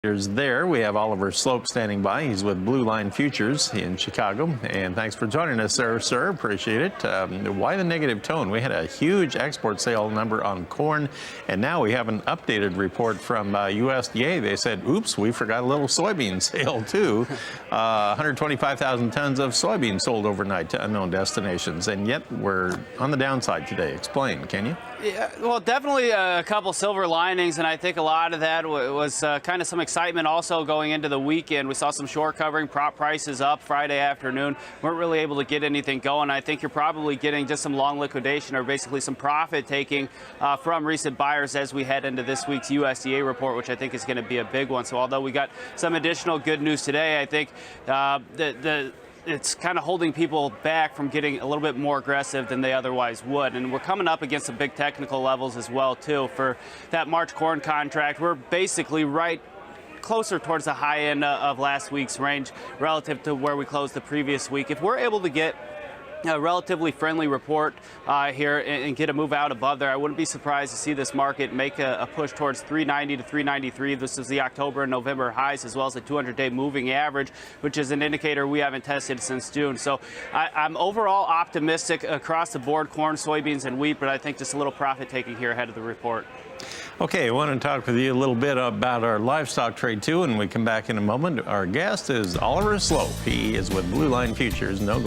There we have Oliver Sloup standing by. He's with Blue Line Futures in Chicago. And thanks for joining us, sir. Appreciate it. Why the negative tone? We had a huge export sale number on corn, and now we have an updated report from USDA. They said, oops, we forgot a little soybean sale too. 125,000 tons of soybeans sold overnight to unknown destinations, and yet we're on the downside today. Explain, can you? Yeah, well, definitely a couple silver linings, and I think a lot of that was kind of some excitement also going into the weekend. We saw some short covering, prop prices up Friday afternoon. Weren't really able to get anything going. I think you're probably getting just some long liquidation or basically some profit taking from recent buyers as we head into this week's USDA report, which I think is going to be a big one. So although we got some additional good news today, I think it's kind of holding people back from getting a little bit more aggressive than they otherwise would. And we're coming up against some big technical levels as well, too. For that March corn contract, we're basically right closer towards the high end of last week's range relative to where we closed the previous week. If we're able to get a relatively friendly report here and get a move out above there, I wouldn't be surprised to see this market make a push towards 390 to 393. This is the October and November highs, as well as the 200-day moving average, which is an indicator we haven't tested since June. So I'm overall optimistic across the board, corn, soybeans, and wheat, but I think just a little profit taking here ahead of the report. Okay, I want to talk with you a little bit about our livestock trade too, and we come back in a moment. Our guest is Oliver Sloup. He is with Blue Line Futures. No